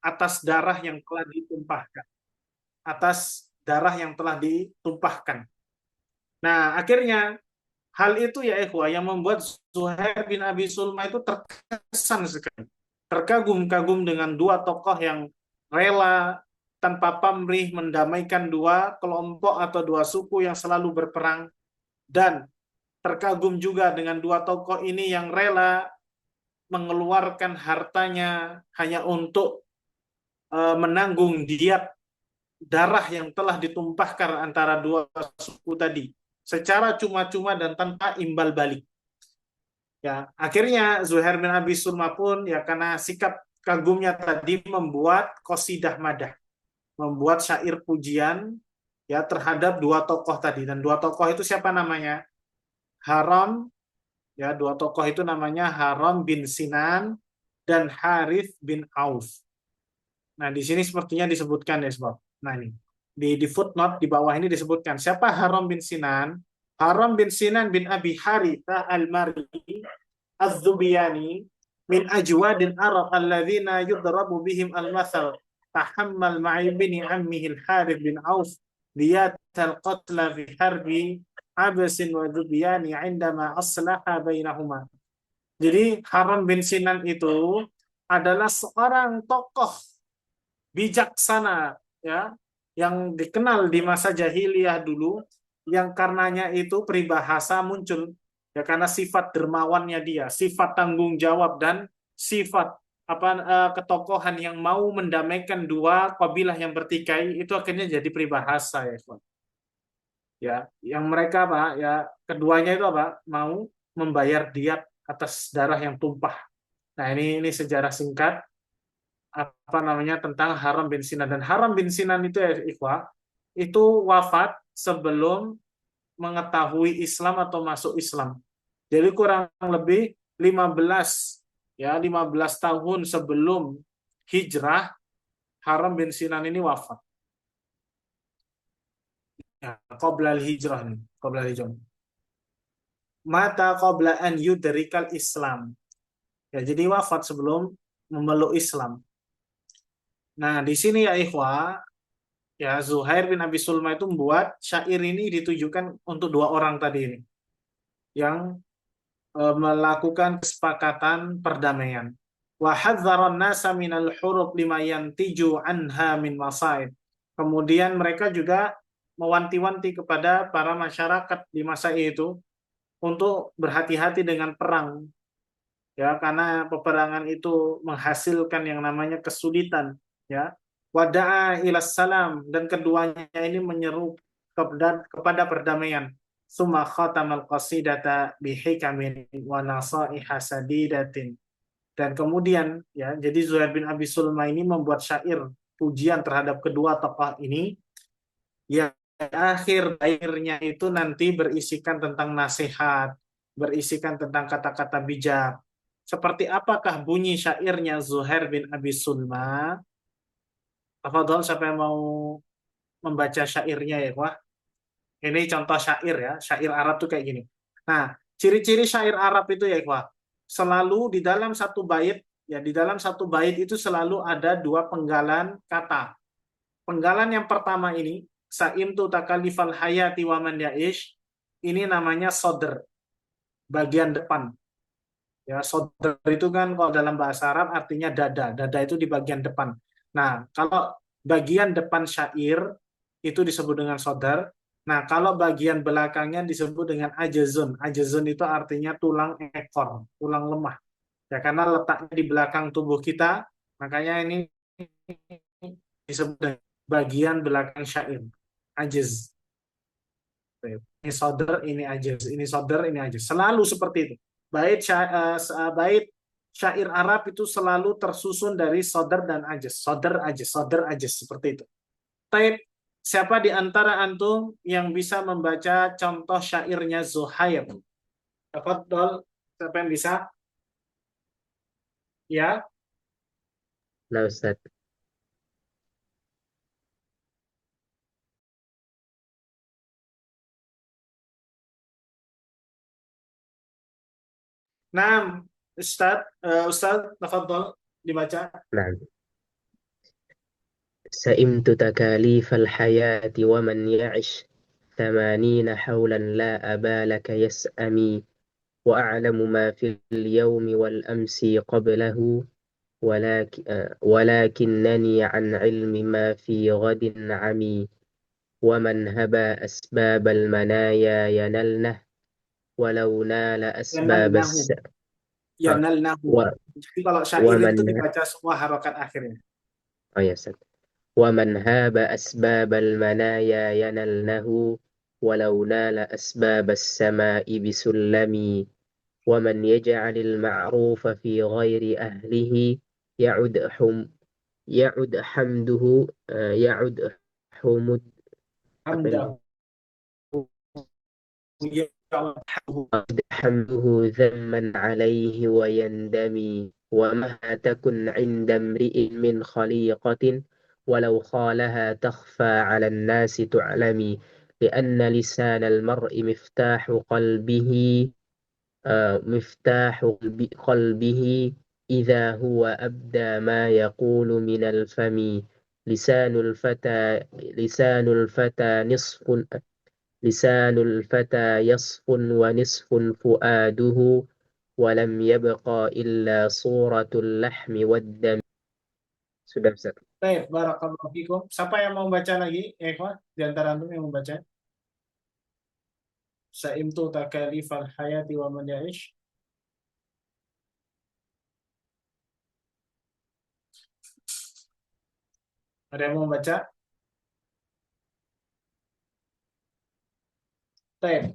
atas darah yang telah ditumpahkan. Atas darah yang telah ditumpahkan. Nah, akhirnya hal itu ya ikhwah yang membuat Zuhair bin Abi Sulma itu terkesan sekali. Terkagum-kagum dengan dua tokoh yang rela tanpa pamrih mendamaikan dua kelompok atau dua suku yang selalu berperang, dan terkagum juga dengan dua tokoh ini yang rela mengeluarkan hartanya hanya untuk menanggung diat darah yang telah ditumpahkan antara dua suku tadi secara cuma-cuma dan tanpa imbal balik. Ya, akhirnya Zuhair bin Abi Sulma pun ya karena sikap kagumnya tadi membuat qasidah madah, membuat syair pujian ya terhadap dua tokoh tadi, dan dua tokoh itu siapa namanya? Haram, ya dua tokoh itu namanya Haram bin Sinan dan Harith bin Auf. Nah, di sini sepertinya disebutkan ya sebab. Nah, ini di footnote di bawah ini disebutkan siapa Haram bin Sinan. Haram bin Sinan bin Abi Haritha al-Mar'i az-Zubiyani min ajwadil Arab alladzina yudrabu bihim al-mathal tahammal ma'i bini ammihi al-Harith bin Auf diyat al-qatla fi harbi Abasin wa Zubiyani indama aslaha bainahuma. Jadi Haram bin Sinan itu adalah seorang tokoh bijaksana ya yang dikenal di masa jahiliyah dulu, yang karenanya itu peribahasa muncul ya karena sifat dermawannya dia, sifat tanggung jawab dan sifat ketokohan yang mau mendamaikan dua kabilah yang bertikai, itu akhirnya jadi peribahasa ya Ikhwan. Ya, yang mereka ya keduanya itu mau membayar diat atas darah yang tumpah. Nah, ini sejarah singkat tentang Haram bin Sinan. Dan Haram bin Sinan itu ya ikhwah, itu wafat sebelum mengetahui Islam atau masuk Islam. Jadi kurang lebih 15 tahun sebelum hijrah Haram bin Sinan ini wafat. Ya, qabla hijrah nih, qabla hijrah. Mata qabla an yudrikal Islam. Ya, jadi wafat sebelum memeluk Islam. Nah, di sini ya ikhwah, ya Zuhair bin Abi Sulma itu membuat syair ini ditujukan untuk dua orang tadi ini yang melakukan kesepakatan perdamaian. Wa hadzaran nasa minal hurub lima yantiju anha min masaib. Kemudian mereka juga mewanti-wanti kepada para masyarakat di masa itu untuk berhati-hati dengan perang. Ya, karena peperangan itu menghasilkan yang namanya kesulitan, ya. Wada'a ilas salam, dan keduanya ini menyeru kepada perdamaian. Summa khatamal qasidata bihikamin wa nasaiha sadidatin. Dan kemudian ya, jadi Zuhair bin Abi Sulma ini membuat syair pujian terhadap kedua tokoh ini yang akhirnya itu nanti berisikan tentang nasihat, berisikan tentang kata-kata bijak. Seperti apakah bunyi syairnya Zuhair bin Abi Sulma? Tafadhol, siapa yang mau membaca syairnya ya, Wah? Ini contoh syair ya, syair Arab tuh kayak gini. Nah, ciri-ciri syair Arab itu ya, Wah, selalu di dalam satu bait, ya di dalam satu bait itu selalu ada dua penggalan kata. Penggalan yang pertama ini, Sa'imtu takalifal hayati wa man ya'ish, ini namanya sodr, bagian depan. Ya, sodr itu kan kalau dalam bahasa Arab artinya dada. Dada itu di bagian depan. Nah, kalau bagian depan syair itu disebut dengan sodr. Nah, kalau bagian belakangnya disebut dengan ajazun. Ajazun itu artinya tulang ekor, tulang lemah. Ya, karena letaknya di belakang tubuh kita, makanya ini disebut dengan bagian belakang syair. Ajaz. Ini sodr, ini ajaz. Ini sodr, ini ajaz. Selalu seperti itu. Bait syair Arab itu selalu tersusun dari sodr dan ajaz. Sodr ajaz seperti itu. Taib, siapa di antara antum yang bisa membaca contoh syairnya Zuhair? Tafadhol, siapa yang bisa? Ya, Nah, Ustaz. nah, Ustaz, tafadhol dibaca. Nah, سئمت تكاليف الحياة ومن يعش 80 حولا لا أبالك يسأمي وأعلم ما في اليوم والأمس قبله ولكنني عن علم ما في غد عمي ومن هبى أسباب المنايا ينلنه ولو نال أسباب Yanalnahu. آه، Yanalnahu. و... Jadi kalau syair itu ومن dibaca semua harokat akhirnya. يا سلام. ومن هاب أسباب المنايا ينلنه ولو نال أسباب السماء بسلم ومن يجعل المعروف في غير أهله يعد حم يعد حمده يعد حمد Hamdahu. Ya Allah. حمده ذما عليه ويندمي ومهما تكن عند امرئ من خليقة ولو خالها تخفى على الناس تعلمي لأن لسان المرء مفتاح قلبه إذا هو أبدى ما يقول من الفم لسان الفتى يصف ونصف فؤاده ولم يبقى إلا صورة اللحم والدم. Sudah Ustaz. Baik, barakallahu fikum. Siapa yang mau baca lagi? Ikhwan, di antara antum yang mau baca? Sa'imtu takalifal hayati wa man ya'ish. Ada yang mau baca? Baik.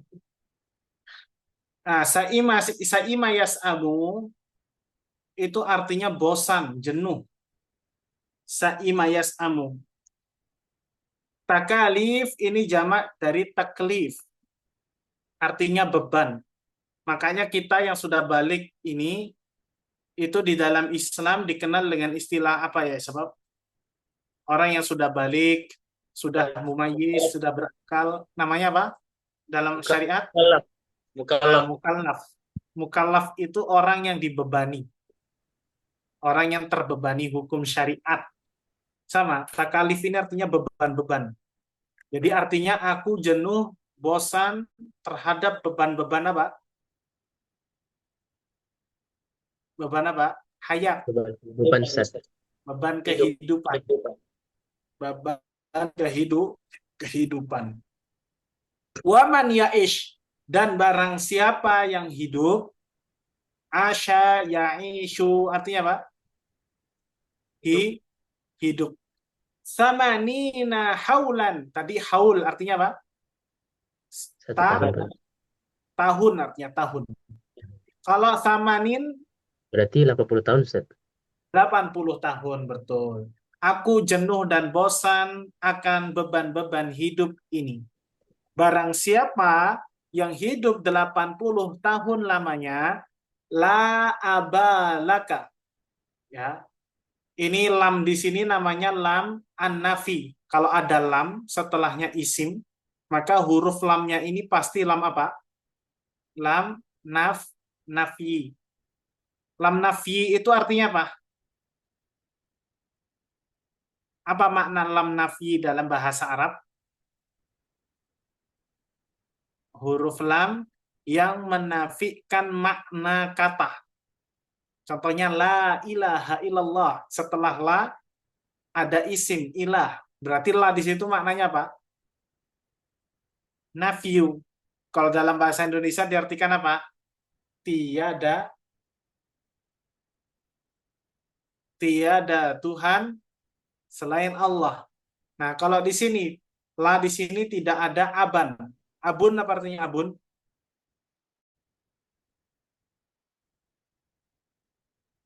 Nah, sa'ima yas'amu itu artinya bosan, jenuh. Sa'ima yas'amu. Takalif ini jamak dari taklif. Artinya beban. Makanya kita yang sudah balik ini itu di dalam Islam dikenal dengan istilah apa ya? Sebab orang yang sudah balik, sudah mumayyiz, sudah berakal, namanya apa? Dalam syariat? Mukallaf. Mukallaf. Mukallaf. Mukallaf itu orang yang dibebani. Orang yang terbebani hukum syariat. Sama, takalif ini artinya beban-beban. Jadi artinya aku jenuh, bosan terhadap beban-beban apa? Beban apa? Hayat, Bukan Ustaz. beban Hidup. kehidupan. Beban kehidupan. Waman ya'ish, dan barang siapa yang hidup, asya ya'ishu, artinya apa? Hidup. Samanina haulan. Tadi haul artinya apa? Satu tahun. Tahun artinya tahun. Kalau samanin Berarti 80 tahun Ustaz. 80 tahun, betul. Aku jenuh dan bosan akan beban-beban hidup ini. Barang siapa yang hidup 80 tahun lamanya, la abalaka. Ya. Ini lam di sini namanya lam an-nafi. Kalau ada lam setelahnya isim, maka huruf lamnya ini pasti lam apa? Lam nafi. Lam nafi itu artinya apa? Apa makna lam nafi dalam bahasa Arab? Huruf lam yang menafikan makna kata. Contohnya la ilaha illallah. Setelah la ada isim ilah. Berarti la di situ maknanya apa? Nafiu. Kalau dalam bahasa Indonesia diartikan apa? Tiada Tuhan selain Allah. Nah, kalau di sini la di sini tidak ada aban. Abun apa artinya abun?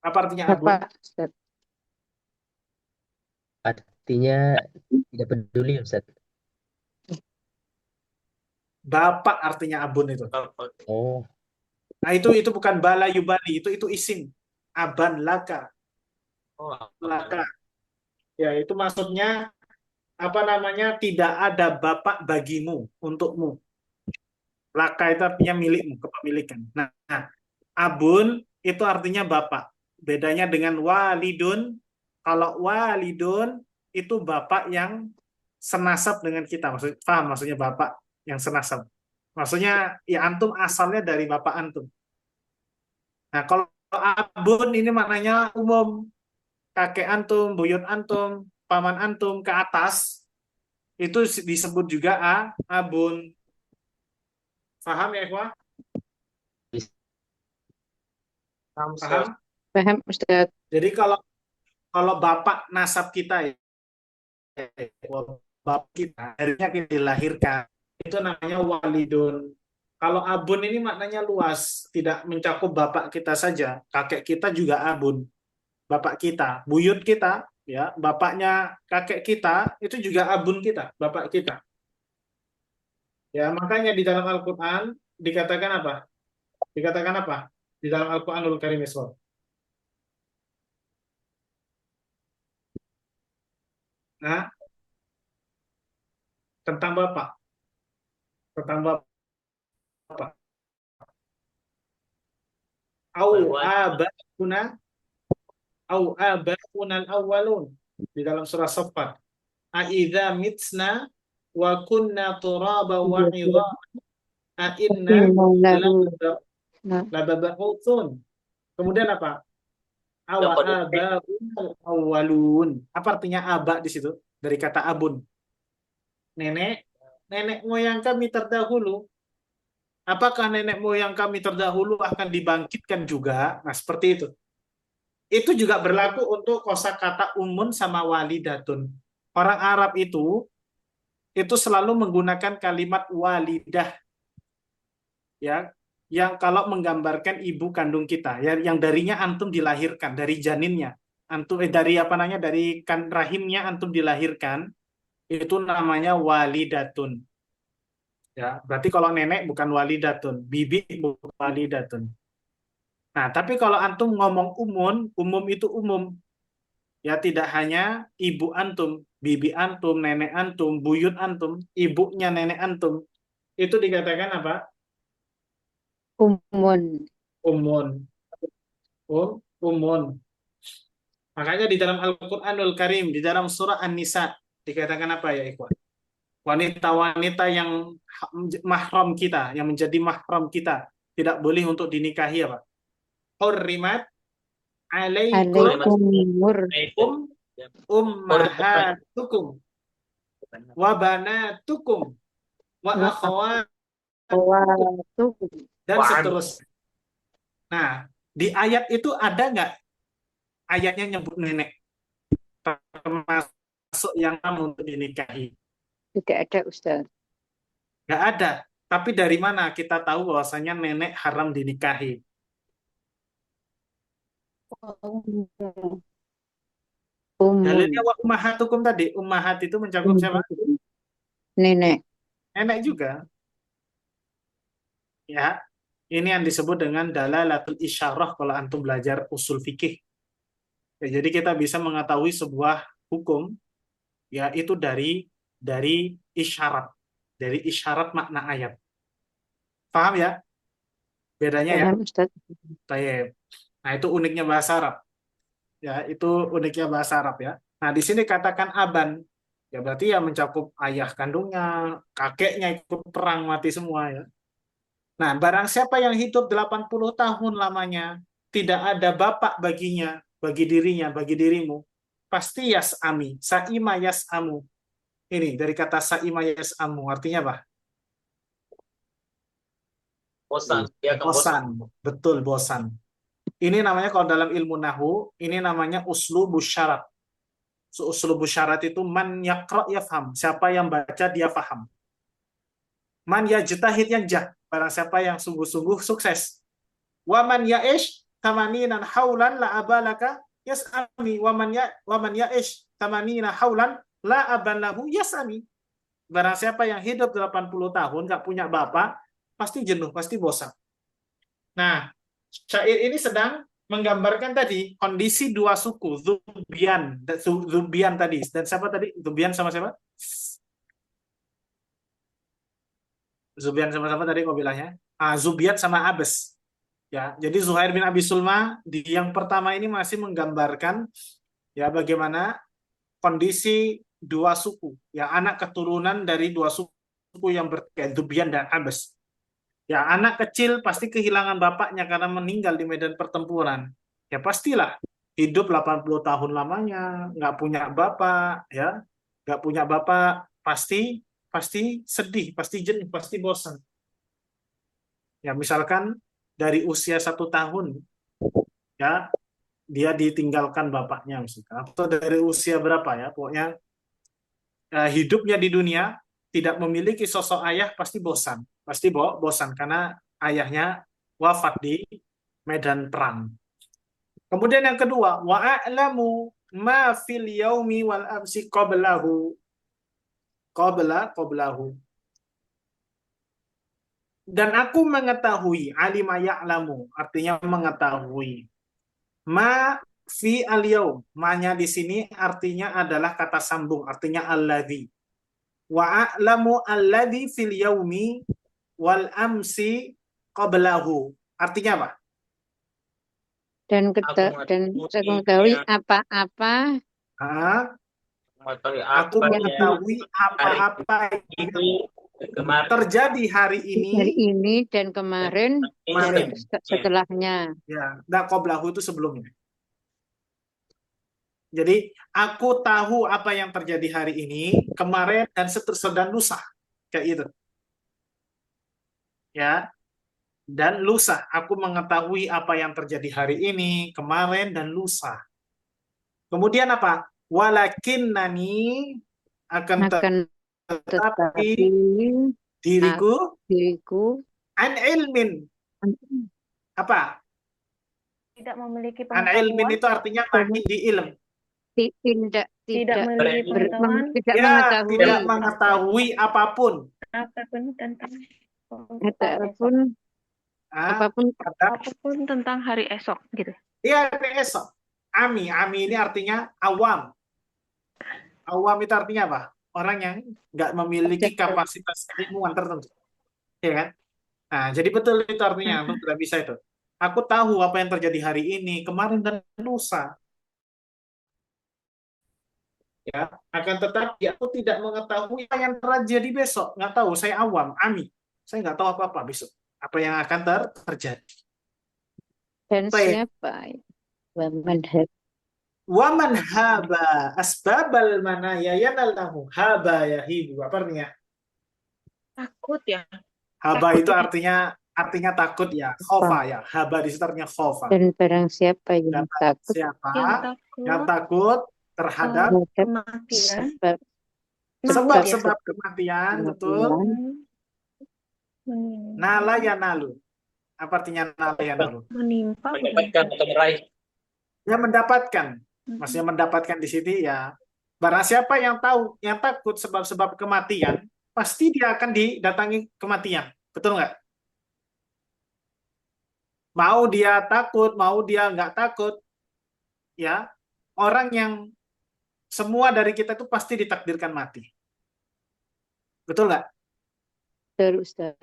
Apa artinya abun? Bapak, Ustaz. Artinya tidak peduli Ustaz. Bapak artinya abun itu. Oh, Nah, itu bukan bala yubali, itu isim. Aban laka. Laka. Ya, itu maksudnya apa namanya? Tidak ada bapak bagimu, untukmu. Laka itu artinya milikmu, kepemilikan. Nah, abun itu artinya bapak. Bedanya dengan walidun. Kalau walidun itu bapak yang senasab dengan kita. Paham maksudnya bapak yang senasab? Maksudnya ya antum asalnya dari bapak antum. Nah, kalau abun ini maknanya umum. Kakek antum, buyut antum, paman antum ke atas, itu disebut juga abun. Paham ya, Ikhwah? Paham? Paham, Ustaz. Jadi kalau kalau bapak nasab kita ya, bapak kita, harinya kita dilahirkan, itu namanya walidun. Kalau abun ini maknanya luas, tidak mencakup bapak kita saja, kakek kita juga abun. Bapak kita, buyut kita, ya, bapaknya kakek kita, itu juga abun kita, bapak kita. Ya, makanya di dalam Al-Quran dikatakan apa? Dikatakan apa? Di dalam Al-Quranul Karim Isra. Nah, tentang bapak, tentang bapak. Au abakuna, au abakunal awwalun. Di dalam surah Saffat. Aidza mitsna wa kunna turaba wa idha ainna labab'utsun. Kemudian apa? Awa abaunal awwalun. Apa artinya aba di situ? Dari kata abun. Nenek, nenek moyang kami terdahulu. Apakah nenek moyang kami terdahulu akan dibangkitkan juga? Nah, seperti itu. Itu juga berlaku untuk kosakata umun sama walidatun. Orang Arab itu selalu menggunakan kalimat walidah, ya, yang kalau menggambarkan ibu kandung kita, ya, yang darinya antum dilahirkan, dari janinnya, antum dari apa namanya, dari kan rahimnya antum dilahirkan, itu namanya walidatun. Ya, berarti kalau nenek bukan walidatun, bibi bukan walidatun. Nah, tapi kalau antum ngomong umum itu umum. Ya, tidak hanya ibu antum, bibi antum, nenek antum, buyut antum, ibunya nenek antum. Itu dikatakan apa? Umun. Umun. Umun. Makanya di dalam Al-Qur'anul Karim, di dalam surah An-Nisa, dikatakan apa ya, ikhwan? Wanita-wanita yang mahram kita, yang menjadi mahram kita, tidak boleh untuk dinikahi apa? Hurrimat alaikum ummahatukum wa banatukum wa akhawatukum dan seterusnya. Nah, di ayat itu ada nggak ayatnya nyebut nenek termasuk yang kamu untuk dinikahi? Tidak ada, Ustaz. Nggak ada. Tapi dari mana kita tahu bahwasanya nenek haram dinikahi? Dalilnya wa ummahatukum tadi. Ummahat itu mencakup siapa? Nenek. Nenek juga. Ya, ini yang disebut dengan dalalatul isyarah kalau antum belajar usul fikih. Ya, jadi kita bisa mengetahui sebuah hukum, ya, itu dari isyarat, dari isyarat makna ayat. Paham ya? Bedanya ya? Paham, Ustaz. Tayyib. Nah, itu uniknya bahasa Arab. Ya, itu uniknya bahasa Arab ya. Nah, di sini katakan aban. Ya, berarti ya mencakup ayah kandungnya, kakeknya ikut perang mati semua ya. Nah, barang siapa yang hidup 80 tahun lamanya, tidak ada bapak baginya, bagi dirinya, bagi dirimu, pasti yas'ami, sa'ima yas'amu. Ini dari kata sa'ima yas'amu, artinya apa? Bosan, dia akan bosan. Bosan, betul bosan. Ini namanya kalau dalam ilmu nahu, ini namanya uslubus syarat. Uslubus syarat itu man yaqra yafham, siapa yang baca dia paham. Man yajtahid yanjah, barang siapa yang sungguh-sungguh sukses. Wa man ya'ish tamaninan haulan la abalaka yas'ami wa man ya'ish tamanina haulan la abalahu yas'ami. Barang siapa yang hidup 80 tahun nggak punya bapak, pasti jenuh, pasti bosan. Nah, syair ini sedang menggambarkan tadi kondisi dua suku, Zubian tadi, dan siapa tadi? Zubian sama siapa? Zubian sama siapa tadi kau bilangnya? Zubian sama Abes. Ya, jadi Zuhair bin Abi Sulma di yang pertama ini masih menggambarkan ya bagaimana kondisi dua suku, ya anak keturunan dari dua suku yang bertikai, Dubyan dan Abas. Ya anak kecil pasti kehilangan bapaknya karena meninggal di medan pertempuran. Ya pastilah hidup 80 tahun lamanya, nggak punya bapak, ya nggak punya bapak, pasti pasti sedih, pasti jenuh, pasti bosan. Ya misalkan dari usia 1 tahun, ya dia ditinggalkan bapaknya misalkan, atau dari usia berapa ya, pokoknya hidupnya di dunia tidak memiliki sosok ayah pasti bosan, pasti bosan karena ayahnya wafat di medan perang. Kemudian yang kedua, wa a'lamu ma fil yaumi wal amsi qablahu. Dan aku mengetahui, alima ya'lamu, artinya mengetahui. Ma fi al-yaum, ma-nya di sini artinya adalah kata sambung, artinya alladzi. Wa a'lamu alladzi fil yaumi wal amsi qablahu. Artinya apa? Dan saya mengetahui apa-apa Ah, mengetahui aku apa yang mengetahui apa-apa yang itu kemarin terjadi hari hari ini. ini dan kemarin Kemarin. setelahnya. Ya, nah qablahu itu sebelumnya. Jadi aku tahu apa yang terjadi hari ini, kemarin dan seterusnya dan lusa, kayak itu. Ya, dan lusa. Aku mengetahui apa yang terjadi hari ini, kemarin dan lusa. Kemudian apa? Walakinnani akan Akan tetapi tetapi diriku diriku an ilmin. Apa? tidak memiliki An ilmin pengetahuan, itu artinya makin di ilm. tidak memiliki pengetahuan tidak Ya, mengetahui tidak mengetahui apapun. apapun tentang apapun Ah, apapun apapun tentang hari esok gitu. Iya, esok. Ami ini artinya awam. Awam itu artinya apa? Orang yang nggak memiliki kapasitas keilmuan tertentu. Ya kan? Nah, jadi betul itu artinya. Antum tidak bisa itu. Aku tahu apa yang terjadi hari ini, kemarin dan lusa. Ya, akan tetapi aku tidak mengetahui apa yang terjadi besok. Nggak tahu, saya awam, ami. Saya nggak tahu apa-apa besok. Apa yang akan terjadi. dan Baik. siapa waman Waman haba asbabal manaya yanallahu haba yahibu. Apa artinya? Takut ya. Haba Takut itu ya. artinya takut ya. Khofa ya. Haba di situ artinya khofa. dan barang siapa yang Dan takut siapa Yang takut takut terhadap kematian. sebab kematian, betul. Nala ya nalu. Apa artinya nala ya nalu? Menimpa. mendapatkan atau meraih. Ya mendapatkan. Maksudnya mendapatkan di sini ya. Barang siapa yang tahu, yang takut sebab-sebab kematian, pasti dia akan didatangi kematian. Betul nggak? Mau dia takut, mau dia nggak takut, ya orang yang semua dari kita itu pasti ditakdirkan mati. Betul nggak? Betul, Ustaz.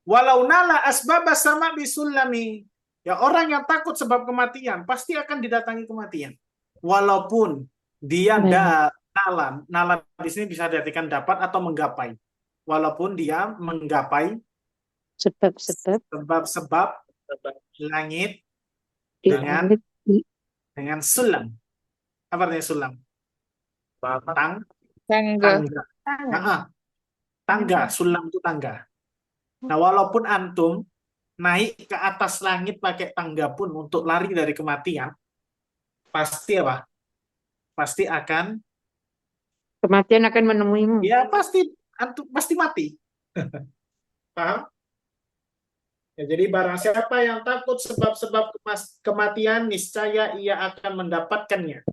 Walau nala asbaba sama bisulami. Ya orang yang takut sebab kematian pasti akan didatangi kematian. Walaupun dia nala di sini bisa diartikan dapat atau menggapai. Walaupun dia menggapai sebab-sebab langit dengan sulam. Apa artinya sulam? Tangga. Sulam itu tangga. Nah, walaupun antum naik ke atas langit pakai tangga pun untuk lari dari kematian, pasti apa? Pasti akan kematian akan menemuimu. Ya pasti antum pasti mati. Paham? Ya, jadi barang siapa yang takut sebab-sebab kematian, niscaya ia akan mendapatkannya.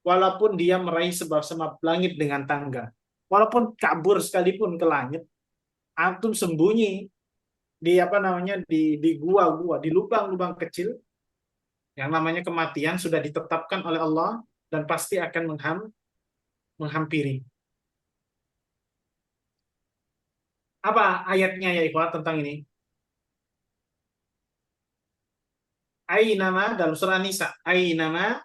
Walaupun dia meraih sebab-sebab langit dengan tangga. Walaupun kabur sekalipun ke langit, antum sembunyi di di gua-gua, di lubang-lubang kecil, yang namanya kematian sudah ditetapkan oleh Allah dan pasti akan menghampiri. Apa ayatnya ya ikhwan tentang ini? Ainama dalam surah Nisa, ainama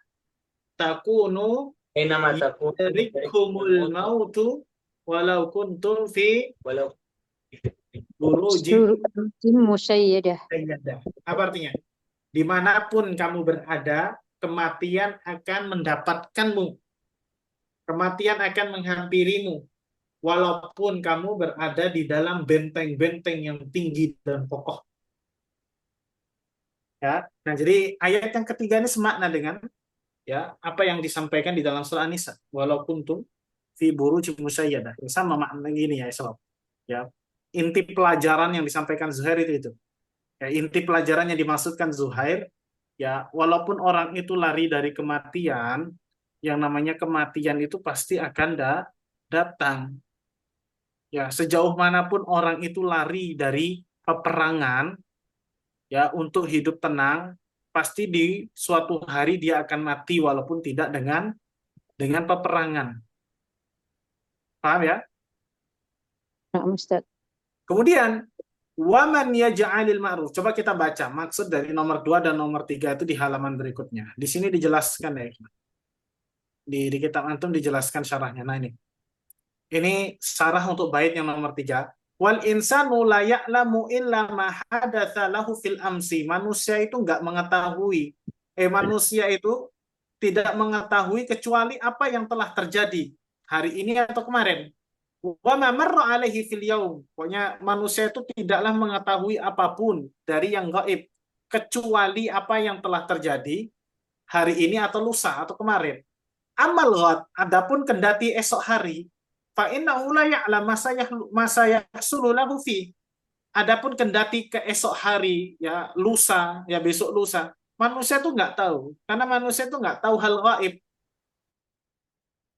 takunu Inama takun yudrikumul mautu walau kuntum fi walau burujin Surujin musayyadah. musayyadah. Apa artinya? Dimanapun kamu berada, kematian akan mendapatkanmu. Kematian akan menghampirimu. Walaupun kamu berada di dalam benteng-benteng yang tinggi dan kokoh. Ya. Nah, jadi ayat yang ketiga ini semakna dengan ya apa yang disampaikan di dalam surah An-Nisa. Walaupun tuh fi burujin musayyadah. Sama makna gini ya, Islam. Ya. Inti pelajaran yang disampaikan Zuhair itu. Ya, inti pelajaran yang dimaksudkan Zuhair, ya walaupun orang itu lari dari kematian, yang namanya kematian itu pasti akan datang. Ya, sejauh manapun orang itu lari dari peperangan, ya untuk hidup tenang, pasti di suatu hari dia akan mati walaupun tidak dengan peperangan. Paham ya? Nah, Ustaz. Kemudian waman yaj'alil ma'ruf. Coba kita baca maksud dari nomor 2 dan nomor 3 itu di halaman berikutnya. Di sini dijelaskan ya. Di kitab antum dijelaskan syarahnya. Nah ini syarah untuk bait yang nomor 3. Wal insanu la ya'lamu illa ma hadatsa lahu fil amsi. Manusia itu enggak mengetahui. Manusia itu tidak mengetahui kecuali apa yang telah terjadi hari ini atau kemarin. Wa ma marra alaihi fil yaum. Pokoknya manusia itu tidaklah mengetahui apapun dari yang gaib kecuali apa yang telah terjadi hari ini atau lusa atau kemarin. Amal ghad, adapun kendati esok hari, fa innahu la ya'lam ma sayahsulu lahu fi. Adapun kendati ke esok hari, ya lusa, ya besok lusa, manusia itu nggak tahu, karena manusia itu nggak tahu hal gaib,